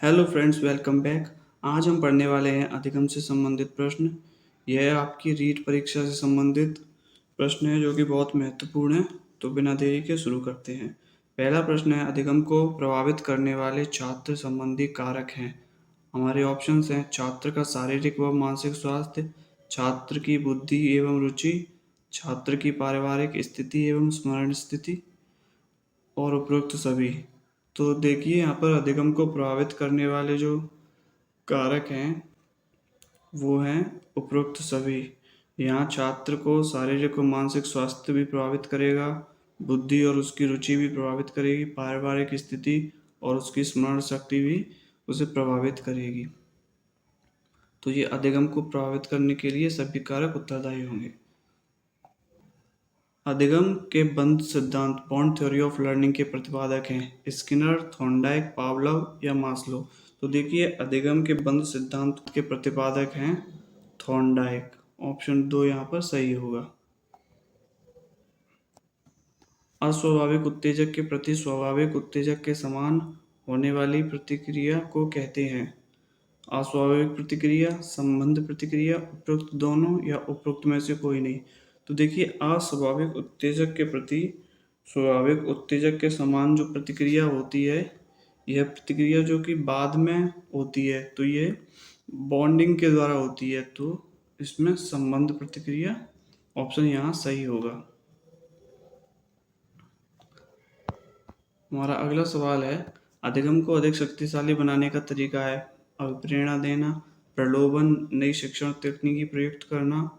Hello friends, welcome back. आज हम पढ़ने वाले हैं अधिगम से संबंधित प्रश्न। यह आपकी रीट परीक्षा से संबंधित प्रश्न है जो कि बहुत महत्वपूर्ण है। तो बिना देरी के शुरू करते हैं। पहला प्रश्न है, अधिगम को प्रभावित करने वाले छात्र संबंधी कारक हैं। हमारे ऑप्शंस हैं छात्र का शारीरिक व मानसिक स्वास्थ्य, छात्र की बुद्धि एवं रुचि, छात्र की पारिवारिक स्थिति एवं स्मरण स्थिति और उपरोक्त सभी। तो देखिए, यहाँ पर अधिगम को प्रभावित करने वाले जो कारक हैं वो हैं उपरोक्त सभी। यहाँ छात्र को शारीरिक और मानसिक स्वास्थ्य भी प्रभावित करेगा, बुद्धि और उसकी रुचि भी प्रभावित करेगी, पारिवारिक स्थिति और उसकी स्मरण शक्ति भी उसे प्रभावित करेगी। तो ये अधिगम को प्रभावित करने के लिए सभी कारक उत्तरदायी होंगे। अधिगम के बंध सिद्धांत बॉन्ड थ्योरी ऑफ लर्निंग के प्रतिपादक हैं स्किनर, थॉर्नडाइक, पावलोव या मास्लो। तो देखिए, अधिगम के बंध सिद्धांत के प्रतिपादक हैं थॉर्नडाइक। ऑप्शन 2 यहाँ पर सही होगा। अस्वाभाविक उत्तेजक के प्रति स्वाभाविक उत्तेजक के समान होने वाली प्रतिक्रिया को कहते हैं अस्वाभाविक प्रतिक्रिया, संबंध प्रतिक्रिया, उपरोक्त दोनों या उपरोक्त में से कोई नहीं। तो देखिए, अस्वाभाविक उत्तेजक के प्रति स्वाभाविक उत्तेजक के समान जो प्रतिक्रिया होती है, यह प्रतिक्रिया जो कि बाद में होती है, तो ये बॉन्डिंग के द्वारा होती है। तो इसमें संबंध प्रतिक्रिया ऑप्शन यहाँ सही होगा। हमारा अगला सवाल है, अधिगम को अधिक शक्तिशाली बनाने का तरीका है अभिप्रेरणा देना, प्रलोभन, नई शिक्षण तकनीकी प्रयुक्त करना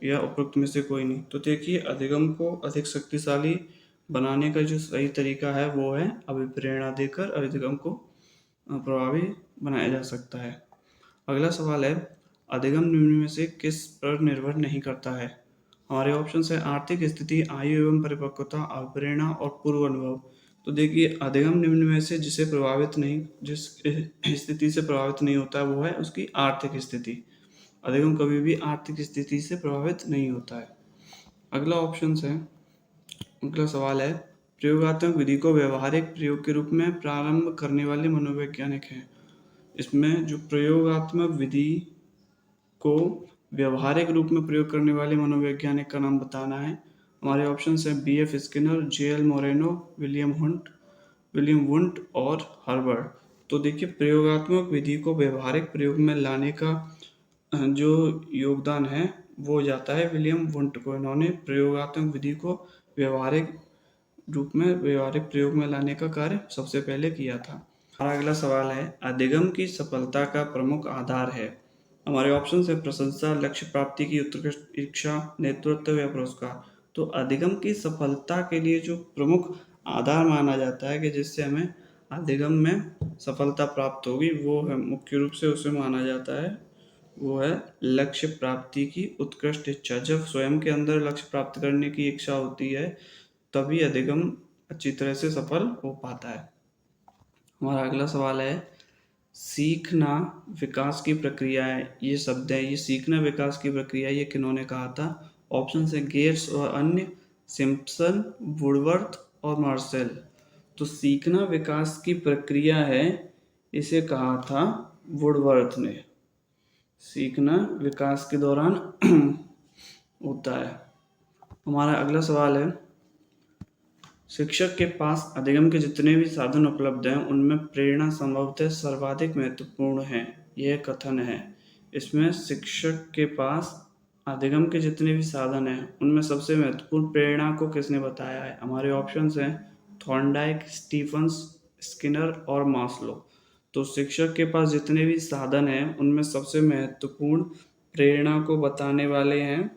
या उपरोक्त में से कोई नहीं। तो देखिए, अधिगम को अधिक शक्तिशाली बनाने का जो सही तरीका है वो है अभिप्रेरणा देकर अधिगम को प्रभावी बनाया जा सकता है। अगला सवाल है, अधिगम निम्न में से किस पर निर्भर नहीं करता है। हमारे ऑप्शन है आर्थिक स्थिति, आयु एवं परिपक्वता, अभिप्रेरणा और पूर्व अनुभव। तो देखिए, अधिगम निम्न में से जिस स्थिति से प्रभावित नहीं होता है वो है उसकी आर्थिक स्थिति। अधिगम कभी भी आर्थिक स्थिति से प्रभावित नहीं होता है। अगला सवाल है, प्रयोगात्मक विधि को व्यवहारिक प्रयोग के रूप में प्रारंभ करने वाले मनोवैज्ञानिक हैं। इसमें जो प्रयोगात्मक विधि को व्यवहारिक रूप में प्रयोग करने वाले मनोवैज्ञानिक का नाम बताना है। हमारे ऑप्शन है B.F. Skinner, J.L. Moreno, William Wundt और हर्बर्ट। तो देखिए, प्रयोगात्मक विधि को व्यवहारिक प्रयोग में लाने का जो योगदान है वो जाता है विलियम वुंट को। इन्होंने प्रयोगात्मक विधि को व्यवहारिक प्रयोग में लाने का कार्य सबसे पहले किया था। हमारा अगला सवाल है, अधिगम की सफलता का प्रमुख आधार है। हमारे ऑप्शन है प्रशंसा, लक्ष्य प्राप्ति की उत्कृष्ट इच्छा, नेतृत्व या पुरस्कार। तो अधिगम की सफलता के लिए जो प्रमुख आधार माना जाता है कि जिससे हमें अधिगम में सफलता प्राप्त होगी, वो है मुख्य रूप से उसे माना जाता है वो है लक्ष्य प्राप्ति की उत्कृष्ट इच्छा। जब स्वयं के अंदर लक्ष्य प्राप्त करने की इच्छा होती है तभी अधिगम अच्छी तरह से सफल हो पाता है। हमारा अगला सवाल है, सीखना विकास की प्रक्रिया है। ये शब्द है, ये सीखना विकास की प्रक्रिया, ये किन्होंने कहा था। ऑप्शन है गेट्स और अन्य, सिम्पसन, वुडवर्थ और मार्शल। तो सीखना विकास की प्रक्रिया है, इसे कहा था वुडवर्थ ने। सीखना विकास के दौरान होता है। हमारा अगला सवाल है, शिक्षक के पास अधिगम के जितने भी साधन उपलब्ध हैं उनमें प्रेरणा संभवतः सर्वाधिक महत्वपूर्ण है, यह कथन है। इसमें शिक्षक के पास अधिगम के जितने भी साधन हैं उनमें सबसे महत्वपूर्ण प्रेरणा को किसने बताया है। हमारे ऑप्शंस हैं थॉर्नडाइक, स्टीफंस, स्किनर और मास्लो। तो शिक्षक के पास जितने भी साधन हैं उनमें सबसे महत्वपूर्ण प्रेरणा को बताने वाले हैं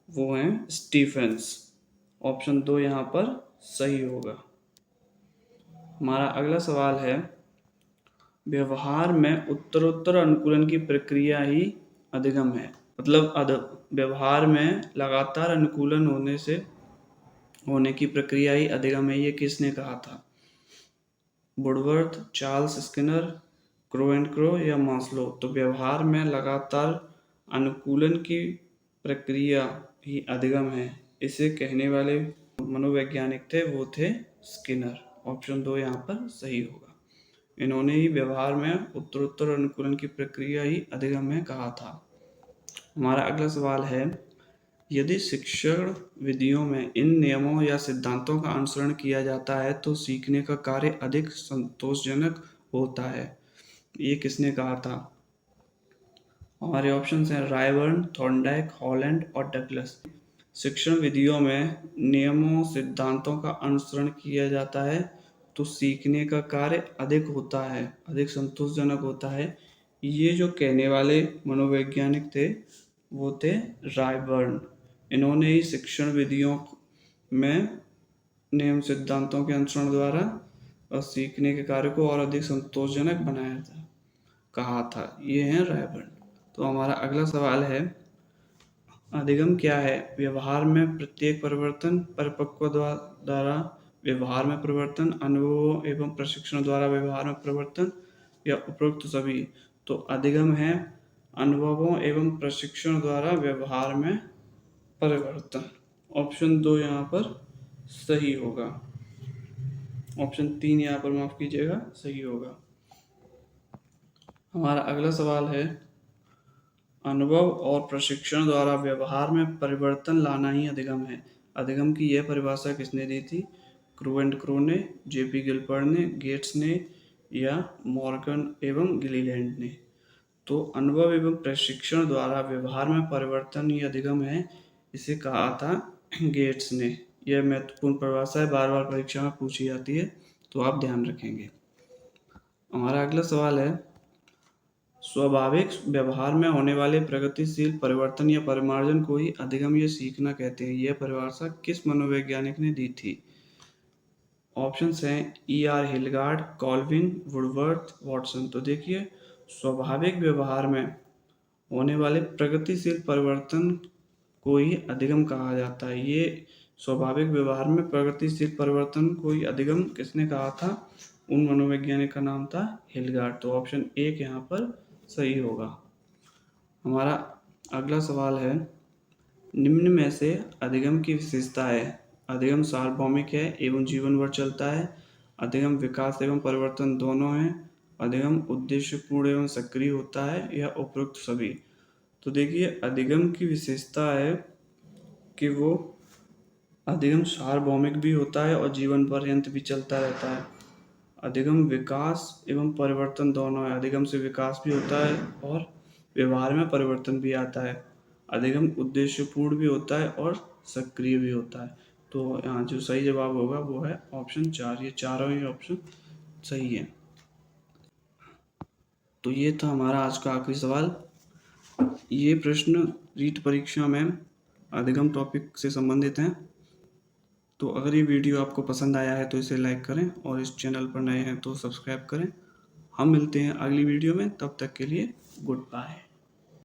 वो हैं स्टीफंस। ऑप्शन 2 यहाँ पर सही होगा। हमारा अगला सवाल है, व्यवहार में उत्तरोत्तर अनुकूलन की प्रक्रिया ही अधिगम है। मतलब व्यवहार में लगातार अनुकूलन होने की प्रक्रिया ही अधिगम है, ये किसने कहा था। वुडवर्थ, चार्ल्स स्किनर, क्रो या मास्लो। तो व्यवहार में लगातार अनुकूलन की प्रक्रिया ही अधिगम है, इसे कहने वाले मनोवैज्ञानिक थे वो थे स्किनर। ऑप्शन 2 यहाँ पर सही होगा। इन्होंने ही व्यवहार में उत्तरोत्तर अनुकूलन की प्रक्रिया ही अधिगम है कहा था। हमारा अगला सवाल है, यदि शिक्षण विधियों में इन नियमों या सिद्धांतों का अनुसरण किया जाता है तो सीखने का कार्य अधिक संतोषजनक होता है। ये किसने कहा था? हमारे ऑप्शंस हैं रायबर्न, थॉर्नडाइक, हॉलैंड और डगलस। शिक्षण विधियों में नियमों सिद्धांतों का अनुसरण किया जाता है तो सीखने का कार्य अधिक होता है, अधिक संतोषजनक होता है। ये जो कहने वाले मनोवैज्ञानिक थे वो थे रायबर्न। इन्होंने ही शिक्षण विधियों में नियम सिद्धांतों के अनुसरण द्वारा और सीखने के कार्य को और अधिक संतोषजनक बनाया था, कहा था। ये हैं रायबर्न। तो हमारा अगला सवाल है, अधिगम क्या है? व्यवहार में प्रत्येक परिवर्तन, परिपक्व द्वारा व्यवहार में परिवर्तन, अनुभवों एवं प्रशिक्षण द्वारा व्यवहार में परिवर्तन, या उपरोक्त सभी। तो अधिगम है अनुभवों एवं प्रशिक्षण द्वारा व्यवहार में परिवर्तन। ऑप्शन 2 यहाँ पर सही होगा। ऑप्शन 3 यहाँ पर माफ कीजिएगा सही होगा। हमारा अगला सवाल है, अनुभव और प्रशिक्षण द्वारा व्यवहार में परिवर्तन लाना ही अधिगम है। अधिगम की यह परिभाषा किसने दी थी? क्रू एंड क्रो ने, जेपी गिल्बर्ट ने, गेट्स ने या मॉर्गन एवं गिलीलैंड ने। तो अनुभव एवं प्रशिक्षण द्वारा व्यवहार में परिवर्तन ही अधिगम है, इसे कहा था गेट्स ने। यह महत्वपूर्ण परिभाषा है, बार बार परीक्षा में पूछी जाती है, तो आप ध्यान रखेंगे। हमारा अगला सवाल है, स्वाभाविक व्यवहार में होने वाले प्रगतिशील परिवर्तन या परिमार्जन को ही अधिगम या सीखना कहते हैं। यह परिभाषा किस मनोवैज्ञानिक ने दी थी? ऑप्शंस हैं E.R. Hilgard, Colvin, Woodworth, Watson. तो देखिए, स्वाभाविक व्यवहार में होने वाले प्रगतिशील परिवर्तन को ही अधिगम कहा जाता है। ये स्वाभाविक व्यवहार में प्रगतिशील परिवर्तन को ही अधिगम किसने कहा था? उन मनोवैज्ञानिक का नाम था हिलगार्ड। तो ऑप्शन 1 यहाँ पर सही होगा। हमारा अगला सवाल है, निम्न में से अधिगम की विशेषता है। अधिगम सार्वभौमिक है एवं जीवन भर चलता है। अधिगम विकास एवं परिवर्तन दोनों है। अधिगम उद्देश्यपूर्ण एवं सक्रिय होता है, या उपरोक्त सभी। तो देखिए, अधिगम की विशेषता है कि वो अधिगम सार्वभौमिक भी होता है और जीवन पर्यंत भी चलता रहता है। अधिगम विकास एवं परिवर्तन दोनों है। अधिगम से विकास भी होता है और व्यवहार में परिवर्तन भी आता है। अधिगम उद्देश्यपूर्ण भी होता है और सक्रिय भी होता है। तो यहाँ जो सही जवाब होगा वो है ऑप्शन 4। ये चारों ही ऑप्शन सही है। तो ये था हमारा आज का आखिरी सवाल। ये प्रश्न रीट परीक्षा में अधिगम टॉपिक से संबंधित हैं। तो अगर ये वीडियो आपको पसंद आया है तो इसे लाइक करें और इस चैनल पर नए हैं तो सब्सक्राइब करें। हम मिलते हैं अगली वीडियो में, तब तक के लिए गुड बाय।